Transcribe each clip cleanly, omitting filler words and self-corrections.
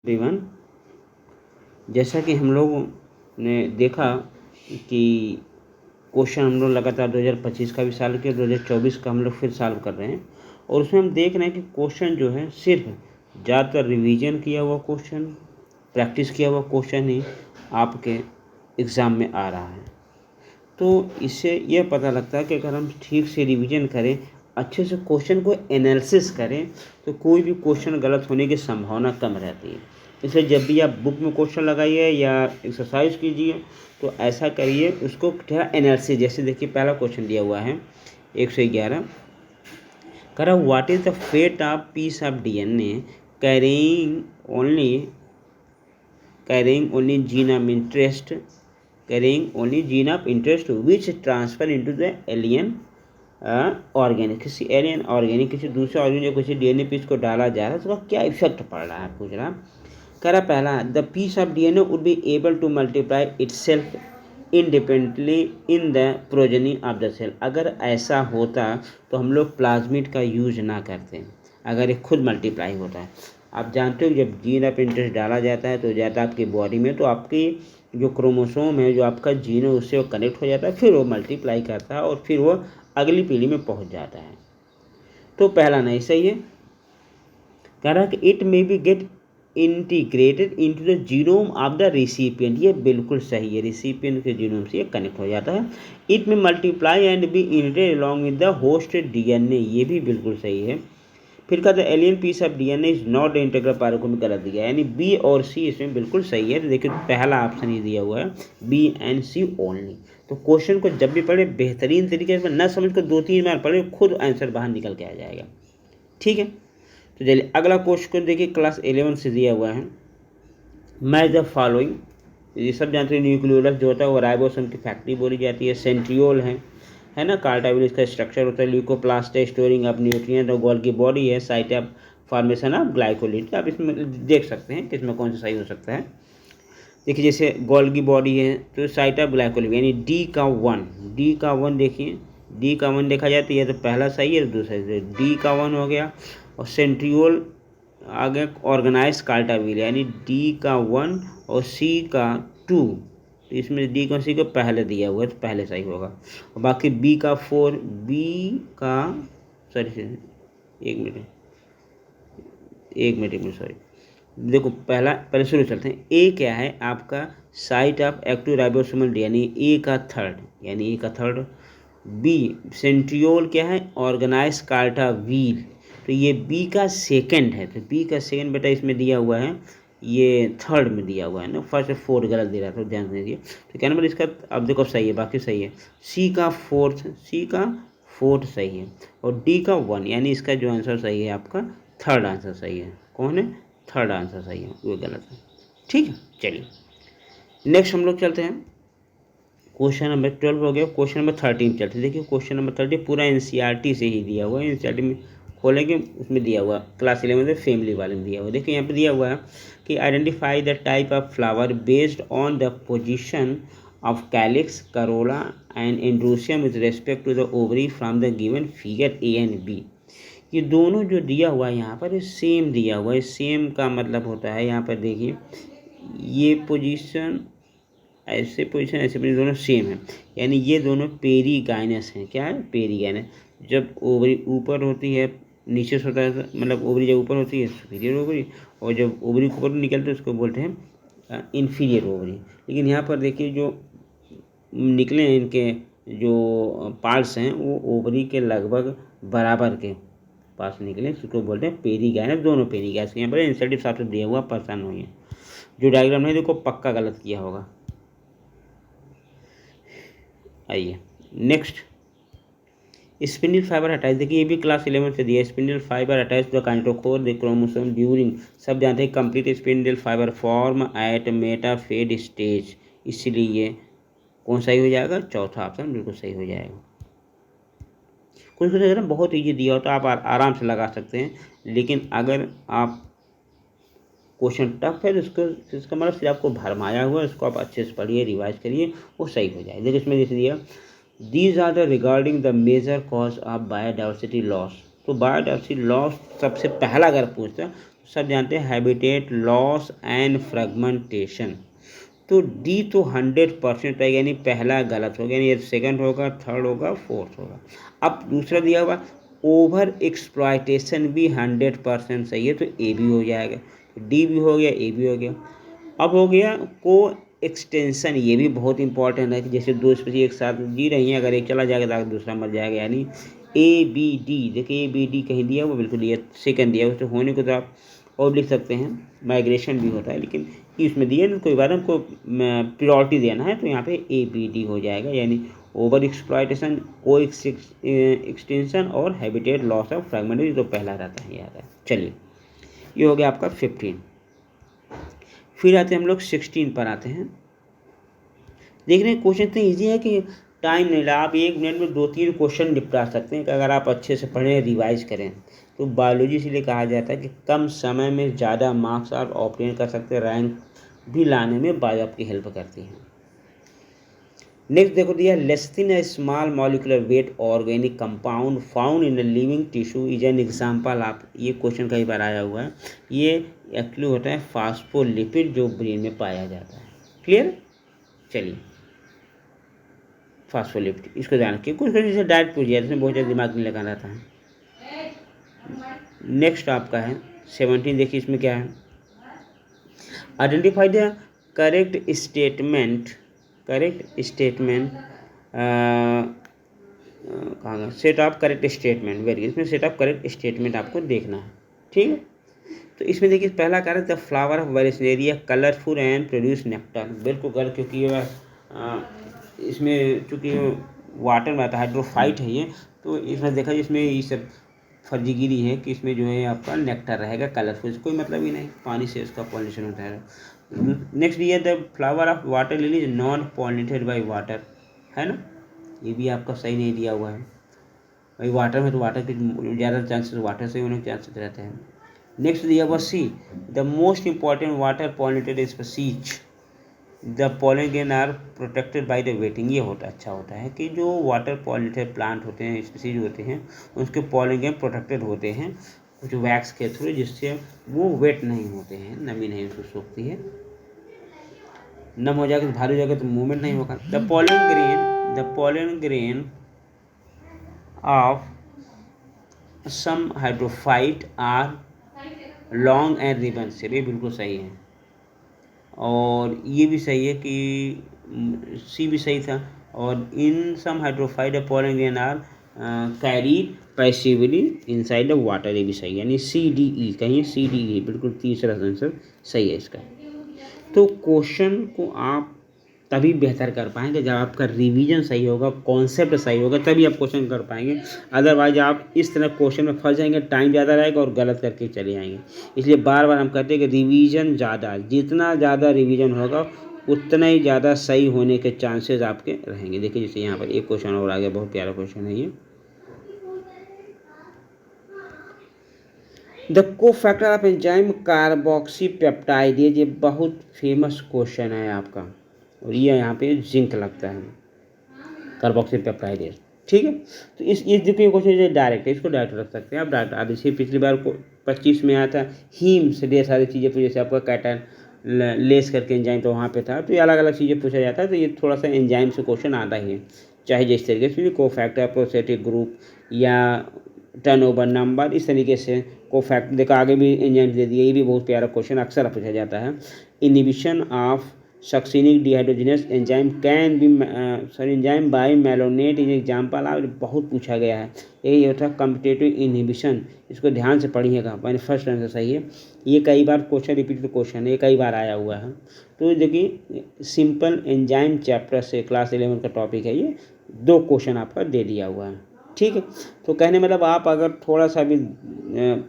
Everyone, जैसा कि हम लोगों ने देखा कि क्वेश्चन हम लोग लगातार 2025 का भी सॉल्व किया, 2024 का हम लोग फिर सॉल्व कर रहे हैं। और उसमें हम देख रहे हैं कि क्वेश्चन जो है सिर्फ ज़्यादातर रिवीजन किया हुआ क्वेश्चन, प्रैक्टिस किया हुआ क्वेश्चन ही आपके एग्ज़ाम में आ रहा है। तो इससे यह पता लगता है कि अगर हम ठीक से रिवीजन करें, अच्छे से क्वेश्चन को एनालिसिस करें, तो कोई भी क्वेश्चन गलत होने की संभावना कम रहती है। इसलिए जब भी आप बुक में क्वेश्चन लगाइए या एक्सरसाइज कीजिए तो ऐसा करिए, उसको थोड़ा एनालिसिस। जैसे देखिए पहला क्वेश्चन दिया हुआ है 111, कह रहा what is the fate of piece of DNA carrying only gene of interest which transfer into the alien organic, किसी एलियन ऑर्गेनिक, किसी दूसरे ऑर्गेनिक जो किसी DNA पीस को डाला जा रहा है, उसका क्या इफेक्ट पड़ रहा है पूछ रहा। कह रहा पहला, the piece of DNA would be able to multiply itself independently in the progeny of the cell. अगर ऐसा होता तो हम लोग प्लाज्मिड का यूज ना करते, अगर ये खुद मल्टीप्लाई होता है। आप जानते हो जब जीन ऑफ इंटरेस्ट डाला जाता है तो जाता है आपकी बॉडी में, तो आपकी जो क्रोमोसोम है, जो आपका जीन है, उससे वो कनेक्ट हो जाता है, फिर वो मल्टीप्लाई करता है और फिर वो अगली पीढ़ी में पहुंच जाता है। तो पहला नहीं सही है। कह रहा है कि it may be get integrated into the genome of the recipient. ये बिल्कुल सही है, रिसिपिएंट के जीनोम से ये कनेक्ट हो जाता है। It may multiply and be integrated along with the host DNA, ये भी बिल्कुल सही है। फिर कहते हैं alien piece of DNA is not integral part को भी गलत दिया, यानी बी और सी इसमें बिल्कुल सही है। तो देखिए पहला ऑप्शन ही दिया हुआ है B and C ओनली। तो क्वेश्चन को जब भी पढ़े बेहतरीन तरीके से न समझ कर 2-3 बार पढ़े, खुद आंसर बाहर निकल के आ जाएगा। ठीक है, तो चलिए अगला क्वेश्चन देखिए, क्लास 11 से दिया हुआ है। मैच द फॉलोइंग, ये सब जानते हैं। न्यूक्लियोलस जो होता है वो राइबोसोम की फैक्ट्री बोली जाती है। सेंट्रियोल है ना, कार्टाविल इसका स्ट्रक्चर होता है। ल्यूकोप्लास्ट है, स्टोरिंग ऑफ न्यूट्रिएंट। और गोल्गी बॉडी है, साइट ऑफ फॉर्मेशन ऑफ ग्लाइकोलिड। आप इसमें देख सकते हैं कि इसमें कौन सा सही हो सकता है। देखिए जैसे गोल्गी बॉडी है तो साइट ऑफ ग्लाइकोलिड, यानी डी का वन देखिए, डी का 1 देखा जाए तो ये तो पहला सही है, दूसरा डी का 1 हो गया। और सेंट्रियोल आगे ऑर्गेनाइज कार्टाविल, यानी डी का 1 और सी का 2, तो इसमें डी का सी को पहले दिया हुआ है तो पहले सही होगा। और बाकी बी का 4, एक मिनट सॉरी, देखो पहले शुरू चलते हैं। ए क्या है आपका, site of active ribosomal DNA, ए का थर्ड। बी सेंट्रियोल क्या है, ऑर्गेनाइज कार्टाविल, तो ये बी का सेकंड है। तो बी का सेकंड बेटा इसमें दिया हुआ है, ये थर्ड में दिया हुआ है ना, फर्स्ट और फोर्थ गलत दे रहा था, ध्यान दीजिए। तो क्या नंबर इसका, अब देखो सही है, बाकी सही है। सी का फोर्थ सही है। और डी का 1, यानी इसका जो आंसर सही है आपका थर्ड आंसर सही है। कौन है, थर्ड आंसर सही है, वो गलत है। ठीक है, चलिए नेक्स्ट हम लोग चलते हैं। क्वेश्चन नंबर 12 हो गया, क्वेश्चन नंबर 13 चलते हैं। देखिए क्वेश्चन नंबर 13 पूरा NCERT से ही दिया हुआ है। NCERT में खोलेंगे, उसमें दिया हुआ क्लास 11 में फैमिली वाले में दिया हुआ। देखिए यहाँ पे दिया हुआ है कि identify the type of flower based on the position of calyx, corolla and androecium with respect to the ovary from the given figure A and B। ये दोनों जो दिया हुआ है यहाँ पर, ये सेम दिया हुआ है। सेम का मतलब होता है, यहाँ पर देखिए ये पोजीशन, ऐसे दोनों सेम है, यानी ये दोनों पेरीगाइनस हैं। क्या है, पेरीगाइनस। जब ओवरी ऊपर होती है, नीचे से होता है, मतलब ओवरी जब ऊपर होती है सुपीरियर ओवरी, और जब ओवरी ऊपर निकलते हैं उसको बोलते हैं इन्फीरियर ओवरी। लेकिन यहाँ पर देखिए जो निकले हैं, इनके जो पार्ट्स हैं वो ओवरी के लगभग बराबर के पास निकले, उसको बोलते हैं पेरीगाइनस। दोनों पेरीगाइनस। यहाँ पर इंसेटिव साथ दिया हुआ, परेशान हुई है। जो डायग्राम नहीं देखो पक्का गलत किया होगा। आइए नेक्स्ट, स्पिंडल फाइबर अटैच। देखिए ये भी क्लास 11 से दिया है। Spindle fibre attach the kinetochore the chromosome during, सब जानते हैं complete spindle fibre form at metaphase stage. इसलिए कौन सही हो जाएगा, चौथा ऑप्शन बिल्कुल सही हो जाएगा। कुछ अगर बहुत ईजी दिया हो तो आप आराम से लगा सकते हैं, लेकिन अगर आप क्वेश्चन टफ है तो इसका मतलब सिर्फ आपको भरमाया हुआ है, इसको आप अच्छे से पढ़िए, रिवाइज करिए, वो सही हो जाए। देखिए इसमें जैसे दिया, these are the regarding the major cause of biodiversity loss. तो बायोडाइवर्सिटी लॉस सबसे पहला अगर पूछता तो सब जानते हैं हैबिटेट लॉस एंड फ्रेगमेंटेशन। तो डी तो 100% रहेगा, यानी पहला गलत होगा, यानी सेकंड होगा, थर्ड होगा, फोर्थ होगा। अब दूसरा दिया हुआ ओवर एक्सप्लॉयटेशन भी 100% सही है, तो ए भी हो जाएगा, डी भी हो गया, ए भी हो गया। अब हो गया को एक्सटेंशन, ये भी बहुत इंपॉर्टेंट है कि जैसे दो स्पीशीज एक साथ जी रही हैं, अगर एक चला जाएगा तो दूसरा मर जाएगा, यानी ए बी डी। देखिए ए बी डी कहीं दिया वो बिल्कुल ये सेकंड दिया हुआ, तो होने को तो आप और लिख सकते हैं माइग्रेशन भी होता है, लेकिन इसमें दिया ना कोई बात, हमको प्रायोरिटी देना है, तो यहाँ पे ए बी डी हो जाएगा, यानी ओवर एक्सप्लॉयटेशन, को एक्सटेंशन और हैबिटेट लॉस ऑफ फ्रेगमेंट, तो पहला रहता है याद है। चलिए ये हो गया आपका 15। फिर आते हैं हम लोग 16 पर आते हैं। देख रहे हैं क्वेश्चन इतने ईजी है कि टाइम नहीं लगा, आप 1 मिनट में 2-3 क्वेश्चन निपटा सकते हैं कि अगर आप अच्छे से पढ़ें, रिवाइज करें। तो बायोलॉजी इसलिए कहा जाता है कि कम समय में ज़्यादा मार्क्स आप ऑब्टेन कर सकते हैं, रैंक भी लाने में बायो आपकी हेल्प करती है। नेक्स्ट देखो दिया less than a small molecular weight organic compound found in a living tissue is an example. आप ये क्वेश्चन कई बार आया हुआ है, ये एक्चुअली होता है फास्फोलिपिड जो ब्रेन में पाया जाता है। क्लियर? चलिए फास्फोलिपिड इसको जान के कुछ जैसे डायरेक्ट पूछ दिया, इसमें बहुत ज़्यादा दिमाग नहीं लगाना था। नेक्स्ट आपका है 17, देखिए इसमें क्या है, आइडेंटिफाई द करेक्ट स्टेटमेंट कहाँ set of correct statement, very इसमें सेट ऑफ करेक्ट स्टेटमेंट आपको देखना है। ठीक है, तो इसमें देखिए पहला कारण the flower of Vallisneria colourful and produce nectar, बिल्कुल गलत, क्योंकि ये इसमें चूँकि वाटर में आता है, हाइड्रोफाइट है ये, तो इसमें देखा इसमें ये सब फर्जीगिरी है कि इसमें जो है आपका नेक्टर रहेगा कलरफुल, कोई मतलब ही नहीं, पानी से उसका पॉलिनेशन होता है। नेक्स्ट ये the flower of water lily is non pollinated by water, है ना, ये भी आपका सही नहीं दिया हुआ है भाई, वाटर में तो वाटर के ज़्यादा चांसेस वाटर से होने के चांसेस रहते हैं। नेक्स्ट दिया हुआ see the most important water pollinated species the pollen grain are protected by the wetting, ये होता अच्छा होता है कि जो वाटर पॉलिनेटेड प्लांट होते हैं, स्पीसीज होते हैं, उसके पॉलन ग्रेन प्रोटेक्टेड होते हैं कुछ वैक्स के थ्रू, जिससे वो वेट नहीं होते हैं, नमी नहीं उसको सोखती है, नम हो जाएगा तो भारी हो जाएगा तो मूवमेंट नहीं होगा। The pollen grain of some hydrophyte are long and ribbon shape, ये बिल्कुल सही है, और ये भी सही है कि सी भी सही था, और in some hydrophyte pollen grain are carried passively inside the water, ये भी सही है, यानी सी डी ई, कहीं सी डी ई बिल्कुल तीसरा आंसर सही है इसका। तो क्वेश्चन को आप तभी बेहतर कर पाएंगे जब आपका रिवीजन सही होगा, कॉन्सेप्ट सही होगा, तभी आप क्वेश्चन कर पाएंगे। अदरवाइज आप इस तरह क्वेश्चन में फंस जाएंगे, टाइम ज़्यादा रहेगा और गलत करके चले जाएंगे। इसलिए बार बार हम कहते हैं कि रिवीजन ज़्यादा, जितना ज़्यादा रिवीजन होगा उतना ही ज़्यादा सही होने के चांसेस आपके रहेंगे। देखिए जैसे यहाँ पर एक क्वेश्चन और आ गया, बहुत प्यारा क्वेश्चन है ये, द कोफैक्टर ऑफ एंजाइम कार्बोक्सीपेप्टाइड, ये बहुत फेमस क्वेश्चन है आपका, और ये यहाँ पे जिंक लगता है कार्बोक्सीपेप्टाइड, ठीक है। तो इस देखिए क्वेश्चन डायरेक्ट है, इसको डायरेक्ट रख सकते हैं आप डायरेक्ट। आगे से पिछली बार को 25 में आया था हीम से ढेर सारी चीज़ें पूछे, जैसे आपका कैटन लेस करके एंजाइम तो वहाँ पे था, तो ये अलग अलग चीज़ें पूछा जाता है, तो ये थोड़ा सा एंजाइम से क्वेश्चन आता ही है, चाहे जिस तरीके से कोफैक्टर प्रोसेटिक ग्रुप या टर्नओवर नंबर, इस तरीके से कोफैक्टर देखा, आगे भी एंजाइम दे दिए, ये भी बहुत प्यारा क्वेश्चन अक्सर पूछा जाता है। Inhibition of succinic dehydrogenase enzyme can be enzyme by malonate in example आप, बहुत पूछा गया है, यही होता है कम्पिटेटिव इनहिबिशन, इसको ध्यान से पढ़िएगा, मैंने फर्स्ट आंसर सही है, ये कई बार क्वेश्चन रिपीटेड क्वेश्चन है, ये कई बार आया हुआ है। तो देखिए सिंपल एंजाइम चैप्टर से क्लास 11 का टॉपिक है, ये 2 क्वेश्चन आपका दे दिया हुआ है, ठीक है। तो कहने मतलब आप अगर थोड़ा सा भी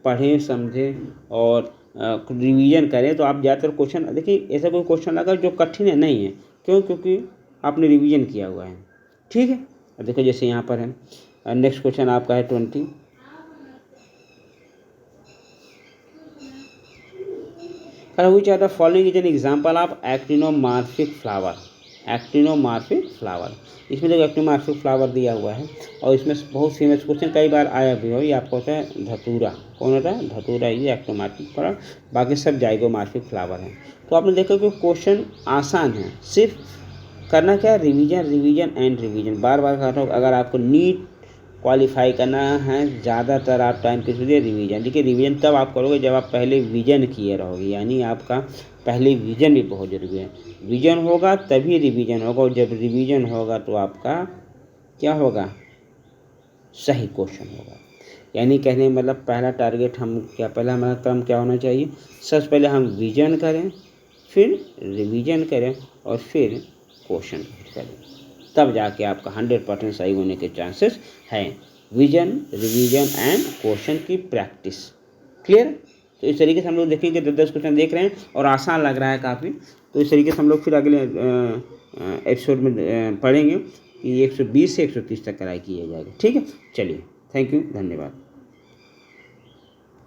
पढ़ें समझें और रिवीजन करें तो आप ज़्यादातर क्वेश्चन, देखिए ऐसा कोई क्वेश्चन लगा जो कठिन है नहीं है, क्यों, क्योंकि आपने रिवीजन किया हुआ है, ठीक है। अब देखो जैसे यहाँ पर है नेक्स्ट क्वेश्चन आपका है 20, which are the following is an example of actinomorphic flower, actinomorphic flower. इसमें देखो एक्टिनोमॉर्फिक फ्लावर दिया हुआ है और इसमें बहुत फेमस क्वेश्चन कई बार आया भी हो, ये आपको होता है धतूरा। कौन होता है? धतूरा, ये एक्टिनोमॉर्फिक फ्लावर, बाकी सब जाइगोमॉर्फिक फ्लावर हैं। तो आपने देखा कि क्वेश्चन आसान है, सिर्फ करना क्या है, रिवीजन रिवीजन एंड रिवीजन। बार बार कहता हूँ, अगर आपको नीट क्वालिफाई करना है ज़्यादातर आप टाइम किस लिए, रिवीजन। देखिए रिवीजन तब आप करोगे जब आप पहले विजन किए रहोगे, यानी आपका पहले विजन भी बहुत ज़रूरी है। विजन होगा तभी रिवीजन होगा, और जब रिवीजन होगा तो आपका क्या होगा, सही क्वेश्चन होगा। यानी कहने मतलब पहला टारगेट हम क्या, पहला हमारा क्रम क्या होना चाहिए, सबसे पहले हम विजन करें, फिर रिवीजन करें और फिर क्वेश्चन करें, तब जाके आपका 100% सही होने के चांसेस हैं। विजन, रिवीजन एंड क्वेश्चन की प्रैक्टिस। क्लियर? तो इस तरीके से हम लोग देखेंगे 10 क्वेश्चन देख रहे हैं और आसान लग रहा है काफ़ी। तो इस तरीके से हम लोग फिर अगले एपिसोड में पढ़ेंगे कि 120 से 130 तक कराई किया जाएगा। ठीक है, चलिए, थैंक यू, धन्यवाद।